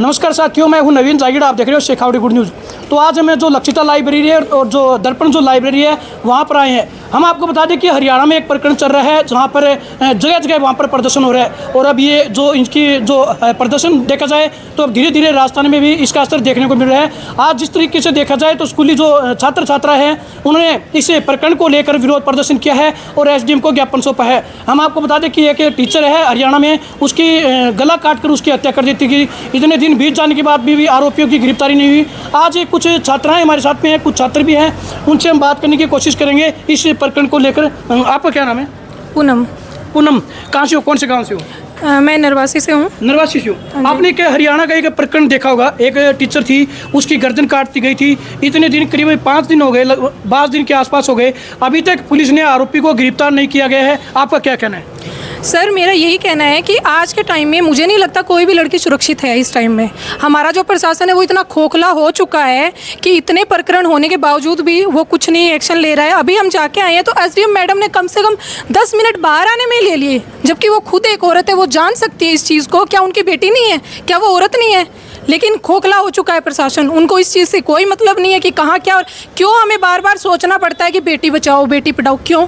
नमस्कार साथियों, मैं हूं नवीन जागीड़ा। आप देख रहे हो शेखावटी गुड न्यूज़। तो आज हमें जो लक्षिता लाइब्रेरी है और जो दर्पण जो लाइब्रेरी है वहां पर आए हैं। हम आपको बता दें कि हरियाणा में एक प्रकरण चल रहा है जहां पर जगह जगह वहां पर प्रदर्शन हो रहा है। और अब ये जो इनकी जो प्रदर्शन देखा जाए तो अब धीरे धीरे राजस्थान में भी इसका असर देखने को मिल रहा है। आज जिस तरीके से देखा जाए तो स्कूली जो छात्र छात्रा हैं उन्होंने इस प्रकरण को लेकर विरोध प्रदर्शन किया है और एसडीएम को ज्ञापन सौंपा है। हम आपको बता दें कि एक टीचर है हरियाणा में, उसकी गला काट कर उसकी हत्या कर दी थी। इतने दिन बीत जाने के बाद भी आरोपियों की गिरफ्तारी नहीं हुई। आज कुछ छात्राएं हमारे साथ में हैं, कुछ छात्र भी हैं, उनसे हम बात करने की कोशिश करेंगे इस प्रकरण को लेकर। आपका क्या नाम है? पूनम। पूनम, कहाँ से हो? कौन से गांव से हो? मैं नरवासी से हूँ। नरवासी से हो। आपने क्या हरियाणा का एक प्रकरण देखा होगा, एक टीचर थी, उसकी गर्दन काट दी गई थी। इतने दिन करीब 5 दिन हो गए, 5 दिन के आसपास हो गए, अभी तक पुलिस ने आरोपी को गिरफ्तार नहीं किया गया है। आपका क्या कहना है? सर, मेरा यही कहना है कि आज के टाइम में मुझे नहीं लगता कोई भी लड़की सुरक्षित है। इस टाइम में हमारा जो प्रशासन है वो इतना खोखला हो चुका है कि इतने प्रकरण होने के बावजूद भी वो कुछ नहीं एक्शन ले रहा है। अभी हम जाके आए हैं तो एसडीएम मैडम ने कम से कम 10 मिनट बाहर आने में ले लिए, जबकि वो खुद एक औरत है, वो जान सकती है इस चीज़ को। क्या उनकी बेटी नहीं है? क्या वो औरत नहीं है? लेकिन खोखला हो चुका है प्रशासन, उनको इस चीज़ से कोई मतलब नहीं है कि कहाँ क्या और क्यों हमें बार बार सोचना पड़ता है कि बेटी बचाओ बेटी पढ़ाओ। क्यों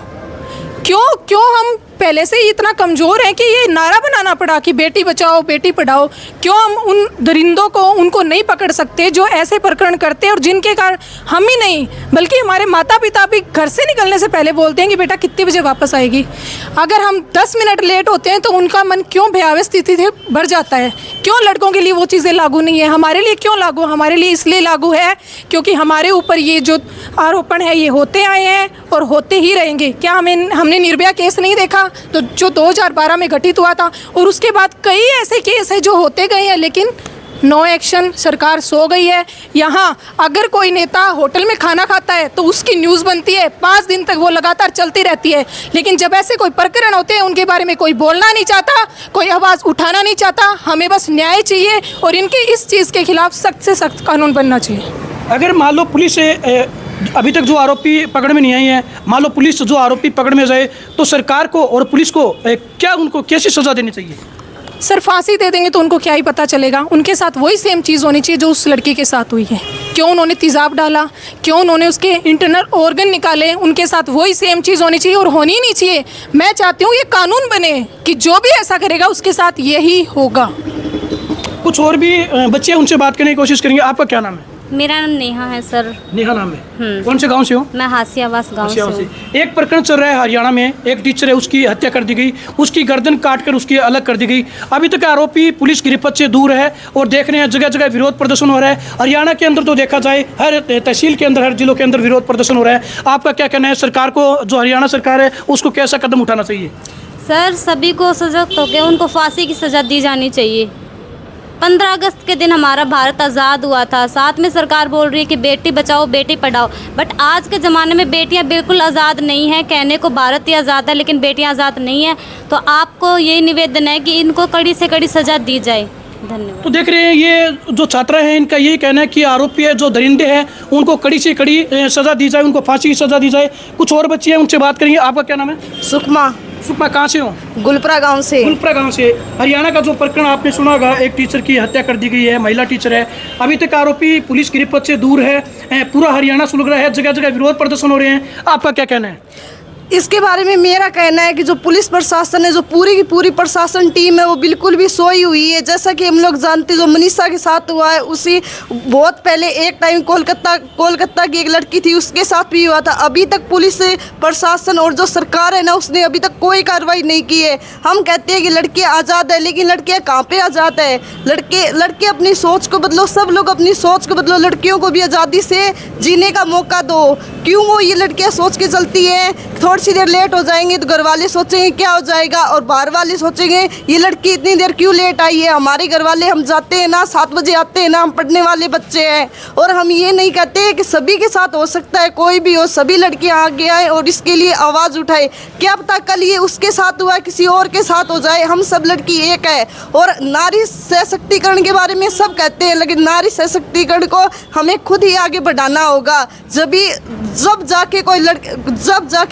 क्यों क्यों हम पहले से ही इतना कमज़ोर हैं कि ये नारा बनाना पड़ा कि बेटी बचाओ बेटी पढ़ाओ? क्यों हम उन दरिंदों को उनको नहीं पकड़ सकते जो ऐसे प्रकरण करते हैं और जिनके कारण हम ही नहीं बल्कि हमारे माता पिता भी घर से निकलने से पहले बोलते हैं कि बेटा कितने बजे वापस आएगी। अगर हम 10 मिनट लेट होते हैं तो उनका मन क्यों भयावह स्थिति से भर जाता है? क्यों लड़कों के लिए वो चीज़ें लागू नहीं है? हमारे लिए क्यों लागू? हमारे लिए इसलिए लागू है क्योंकि हमारे ऊपर ये जो आरोपण है ये होते आए हैं और होते ही रहेंगे। क्या हमने निर्भया केस नहीं देखा तो जो 2012 में घटित हुआ था, और उसके बाद कई ऐसे केस हैं जो होते गए हैं लेकिन नो एक्शन, सरकार सो गई है। यहाँ अगर कोई नेता होटल में खाना खाता है तो उसकी न्यूज़ बनती है, 5 दिन तक वो लगातार चलती रहती है, लेकिन जब ऐसे कोई प्रकरण होते हैं उनके बारे में कोई बोलना नहीं चाहता, कोई आवाज़ उठाना नहीं चाहता। हमें बस न्याय चाहिए और इनके इस चीज़ के खिलाफ सख्त से सख्त कानून बनना चाहिए। अगर मान लो पुलिस अभी तक जो आरोपी पकड़ में नहीं आई है, मान लो पुलिस जो आरोपी पकड़ में जाए तो सरकार को और पुलिस को क्या उनको कैसी सज़ा देनी चाहिए? सर, फांसी दे देंगे तो उनको क्या ही पता चलेगा? उनके साथ वही सेम चीज़ होनी चाहिए जो उस लड़की के साथ हुई है। क्यों उन्होंने तेज़ाब डाला, क्यों उन्होंने उसके इंटरनल ऑर्गन निकाले, उनके साथ वही सेम चीज़ होनी चाहिए और होनी ही नहीं चाहिए। मैं चाहती हूँ ये कानून बने कि जो भी ऐसा करेगा उसके साथ यही होगा। कुछ और भी बच्चे, उनसे बात करने की कोशिश करेंगे। आपका क्या नाम है? मेरा नाम नेहा है सर। नेहा नाम है। कौन से गांव से हो? मैं हासियावास गांव से हूँ। एक प्रकरण चल रहा है हरियाणा में, एक टीचर है उसकी हत्या कर दी गई, उसकी गर्दन काट कर उसकी अलग कर दी गई। अभी तक आरोपी पुलिस गिरफ्त से दूर है और देख रहे हैं जगह जगह विरोध प्रदर्शन हो रहा है। हरियाणा के अंदर तो देखा जाए हर तहसील के अंदर, हर जिलों के अंदर विरोध प्रदर्शन हो रहा है। आपका क्या कहना है? सरकार को, जो हरियाणा सरकार है, उसको कैसा कदम उठाना चाहिए? सर, सभी को सजग होकर उनको फांसी की सज़ा दी जानी चाहिए। 15 अगस्त के दिन हमारा भारत आज़ाद हुआ था, साथ में सरकार बोल रही है कि बेटी बचाओ बेटी पढ़ाओ, बट आज के ज़माने में बेटियां बिल्कुल आज़ाद नहीं हैं। कहने को भारत ही आज़ाद है लेकिन बेटियां आज़ाद नहीं है। तो आपको यही निवेदन है कि इनको कड़ी से कड़ी सज़ा दी जाए। धन्यवाद। तो देख रहे हैं ये जो छात्रा हैं इनका यही कहना है कि आरोपी है जो दरिंदे हैं उनको कड़ी से कड़ी सज़ा दी जाए, उनको फांसी की सज़ा दी जाए। कुछ और बच्चे हैं, उनसे बात करेंगे। आपका क्या नाम है? सुकमा। सुकमा, कहाँ से हो? गुलपरा गांव से। गुलपरा गांव से। हरियाणा का जो प्रकरण आपने सुना होगा, एक टीचर की हत्या कर दी गई है, महिला टीचर है। अभी तक आरोपी पुलिस गिरफ्त से दूर है, पूरा हरियाणा सुलग रहा है, जगह जगह विरोध प्रदर्शन हो रहे हैं। आपका क्या कहना है? इसके बारे में मेरा कहना है कि जो पुलिस प्रशासन है, जो पूरी की पूरी प्रशासन टीम है, वो बिल्कुल भी सोई हुई है। जैसा कि हम लोग जानते, जो मनीषा के साथ हुआ है, उसी बहुत पहले एक टाइम कोलकाता की एक लड़की थी, उसके साथ भी हुआ था। अभी तक पुलिस प्रशासन और जो सरकार है ना, उसने अभी तक कोई कार्रवाई नहीं की है। हम कहते हैं कि लड़कियां आज़ाद है, लेकिन लड़कियां कहाँ पे आज़ाद है? लड़के अपनी सोच को बदलो, सब लोग अपनी सोच को बदलो, लड़कियों को भी आज़ादी से जीने का मौका दो। क्यों वो ये लड़कियां सोच के चलती हैं? थोड़ी सी देर लेट हो जाएंगे तो घर वाले सोचेंगे क्या हो जाएगा, और बाहर वाले सोचेंगे ये लड़की इतनी देर क्यों लेट आई है। हमारे घर वाले, हम जाते हैं ना 7 बजे आते हैं ना, हम पढ़ने वाले बच्चे हैं। और हम ये नहीं कहते कि सभी के साथ हो सकता है, कोई भी हो, सभी लड़कियां आगे आए और इसके लिए आवाज़ उठाए। क्या पता कल ये उसके साथ हुआ, किसी और के साथ हो जाए। हम सब लड़की एक है। और नारी सशक्तिकरण के बारे में सब कहते हैं, लेकिन नारी सशक्तिकरण को हमें खुद ही आगे बढ़ाना होगा। जब जाके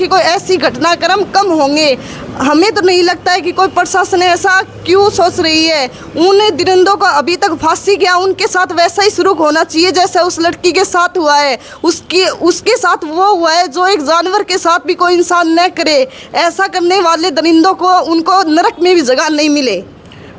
कोई ऐसी घटनाक्रम कम होंगे। हमें तो नहीं लगता है कि कोई प्रशासन ऐसा क्यों सोच रही है। उन दरिंदों को अभी तक फांसी किया, उनके साथ वैसा ही शुरू होना चाहिए जैसा उस लड़की के साथ हुआ है। उसके साथ वो हुआ है जो एक जानवर के साथ भी कोई इंसान न करे। ऐसा करने वाले दरिंदों को उनको नरक में भी जगह नहीं मिले।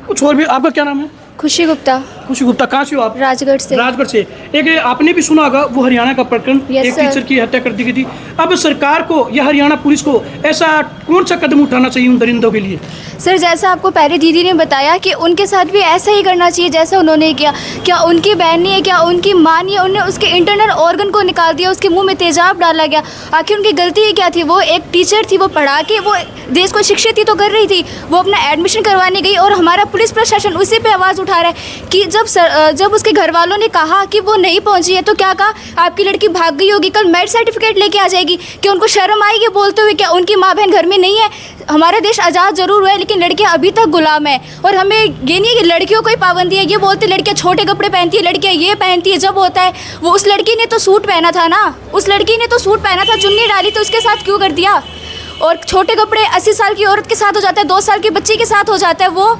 कुछ और भी। आपका क्या नाम है? खुशी गुप्ता, खुशी गुप्ता। कहाँ से हो आप? राजगढ़ से। राजगढ़ से। एक आपने भी सुना होगा वो हरियाणा का प्रकरण, Yes, एक sir. टीचर की हत्या कर दी गई थी। अब सरकार को या हरियाणा पुलिस को ऐसा कौन सा कदम उठाना चाहिए उन दरिंदों के लिए? सर, जैसा आपको पहले दीदी ने बताया कि उनके साथ भी ऐसा ही करना चाहिए जैसा उन्होंने किया। क्या उनकी बहन नहीं है, क्या उनकी माँ नहीं है? उन्होंने उसके इंटरनल ऑर्गन को निकाल दिया, उसके मुंह में तेजाब डाला गया। आखिर उनकी गलती ही क्या थी? वो एक टीचर थी, वो पढ़ा के वो देश को शिक्षित ही तो कर रही थी। वो अपना एडमिशन करवाने गई और हमारा पुलिस प्रशासन उसी पे आवाज़ उठा रहा है कि जब उसके घर वालों ने कहा कि वो नहीं पहुंची है तो क्या कहा, आपकी लड़की भाग गई होगी, कल मैरिज सर्टिफिकेट लेके आ जाएगी। कि उनको शर्म आएगी बोलते हुए? क्या उनकी माँ बहन घर में नहीं है? हमारा देश आज़ाद जरूर हुआ है लेकिन लड़कियां अभी तक गुलाम है। और हमें ये नहीं है कि लड़कियों को ही पाबंदी है। ये बोलते लड़कियां छोटे कपड़े पहनती है, लड़कियां ये पहनती है। जब होता है वो उस लड़की ने तो सूट पहना था ना, उस लड़की ने तो सूट पहना था, चुन्नी डाली तो उसके साथ क्यों कर दिया? और छोटे कपड़े 80 साल की औरत के साथ हो जाता है, 2 साल की बच्ची के साथ हो जाता है, वो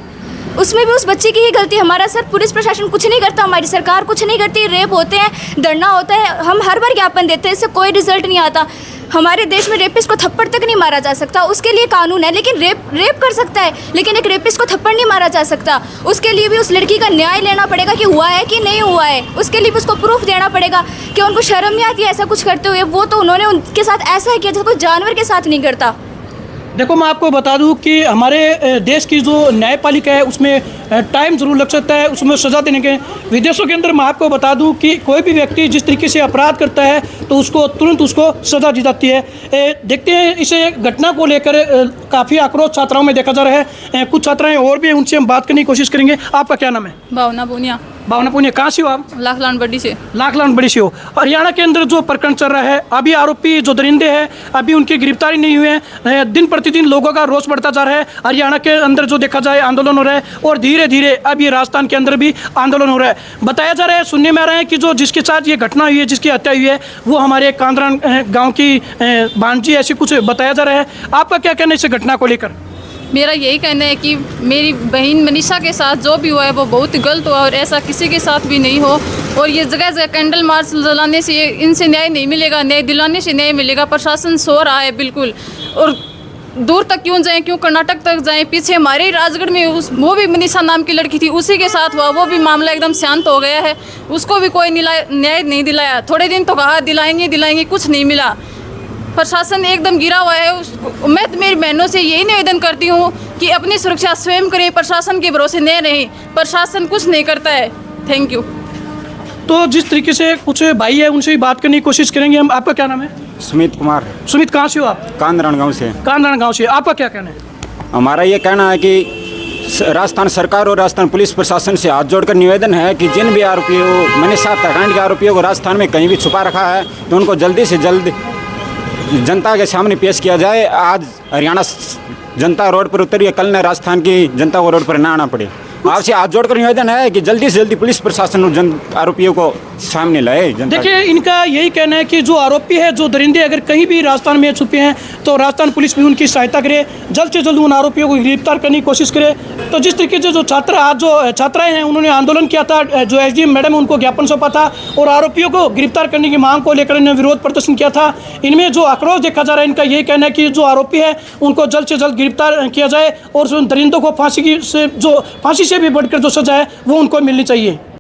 उसमें भी उस बच्चे की ही गलती। हमारा सर पुलिस प्रशासन कुछ नहीं करता, हमारी सरकार कुछ नहीं करती। रेप होते हैं, धरना होता है, हम हर बार ज्ञापन देते हैं, इससे कोई रिजल्ट नहीं आता। हमारे देश में रेपिस्ट को थप्पड़ तक नहीं मारा जा सकता, उसके लिए कानून है। लेकिन रेप कर सकता है, लेकिन एक रेपिस्ट को थप्पड़ नहीं मारा जा सकता। उसके लिए भी उस लड़की का न्याय लेना पड़ेगा कि हुआ है कि नहीं हुआ है। उसके लिए भी उसको प्रूफ देना पड़ेगा। कि उनको शर्म नहीं आती ऐसा कुछ करते हुए? वो तो उन्होंने उनके साथ ऐसा किया जैसे कोई जानवर के साथ नहीं करता। देखो, मैं आपको बता दूं कि हमारे देश की जो न्यायपालिका है उसमें टाइम ज़रूर लग सकता है उसमें सज़ा देने के। विदेशों के अंदर मैं आपको बता दूं कि कोई भी व्यक्ति जिस तरीके से अपराध करता है तो उसको तुरंत उसको सज़ा दी जाती है। देखते हैं इस घटना को लेकर काफ़ी आक्रोश छात्राओं में देखा जा रहा है। कुछ छात्राएं और भी हैं, उनसे हम बात करने की कोशिश करेंगे। आपका क्या नाम है? भावना पूनिया, भावना पूनिया। कहाँ से हो आप? लाखलान बड्डी से। लाखलान बड़ी से हो। हरियाणा के अंदर जो प्रकरण चल रहा है, अभी आरोपी जो दरिंदे हैं अभी उनकी गिरफ्तारी नहीं हुई है। दिन प्रतिदिन लोगों का रोष बढ़ता जा रहा है। हरियाणा के अंदर जो देखा जाए आंदोलन हो रहा है और धीरे धीरे अभी राजस्थान के अंदर भी आंदोलन हो रहा है। बताया जा रहा है, सुनने में आ रहा है कि जो जिसके साथ ये घटना हुई है, जिसकी हत्या हुई है, वो हमारे कांदरान गाँव की भांजी, ऐसी कुछ बताया जा रहा है। आपका क्या कहना है इस घटना को लेकर? मेरा यही कहना है कि मेरी बहन मनीषा के साथ जो भी हुआ है वो बहुत गलत हुआ और ऐसा किसी के साथ भी नहीं हो। और ये जगह जगह कैंडल मार्च जलाने से इनसे न्याय नहीं मिलेगा, न्याय दिलाने से न्याय मिलेगा। प्रशासन सो रहा है बिल्कुल। और दूर तक क्यों जाएं, क्यों कर्नाटक तक जाएं? पीछे हमारे राजगढ़ में वो भी मनीषा नाम की लड़की थी, उसी के साथ हुआ, वो भी मामला एकदम शांत हो गया है। उसको भी कोई न्याय नहीं दिलाया। थोड़े दिन तो कहा दिलाएंगे, कुछ नहीं मिला। प्रशासन एकदम गिरा हुआ है। मैं तो मेरी बहनों से यही निवेदन करती हूँ कि अपनी सुरक्षा स्वयं करें, प्रशासन के भरोसे न रहें। प्रशासन कुछ नहीं करता है। Thank you. तो जिस तरीके से कुछ भाई है उनसे भी बात करने की कोशिश करेंगे हम। आपका क्या नाम है? सुमित कुमार, सुमित। कहाँ से हो आप? कांदरान गांव से। कांदरान गाँव से। आपका क्या कहना है? हमारा ये कहना है कि राजस्थान सरकार और राजस्थान पुलिस प्रशासन से हाथ जोड़कर निवेदन है कि जिन भी आरोपियों, मनीषा हत्याकांड के आरोपियों को राजस्थान में कहीं भी छुपा रखा है तो उनको जल्दी से जल्द जनता के सामने पेश किया जाए। आज हरियाणा जनता रोड पर उतरी है, कल न राजस्थान की जनता को रोड पर न आना पड़े। आपसे हाथ जोड़कर निवेदन है कि जल्दी से जल्दी पुलिस प्रशासन उन आरोपियों को सामने लाए। देखिए, इनका यही कहना है कि जो आरोपी है, जो दरिंदे अगर कहीं भी राजस्थान में छुपे हैं तो राजस्थान पुलिस भी उनकी सहायता करे, जल्द से जल्द उन आरोपियों को गिरफ्तार करने की कोशिश करे। तो जिस तरीके से जो छात्राएं हैं उन्होंने आंदोलन किया था, जो एसडीएम मैडम उनको ज्ञापन सौंपा था और आरोपियों को गिरफ्तार करने की मांग को लेकर इन्होंने विरोध प्रदर्शन किया था। इनमें जो आक्रोश देखा जा रहा है, इनका यही कहना है कि जो आरोपी है उनको जल्द से जल्द गिरफ्तार किया जाए और दरिंदों को फांसी से भी बढ़कर जो सजा है वो उनको मिलनी चाहिए।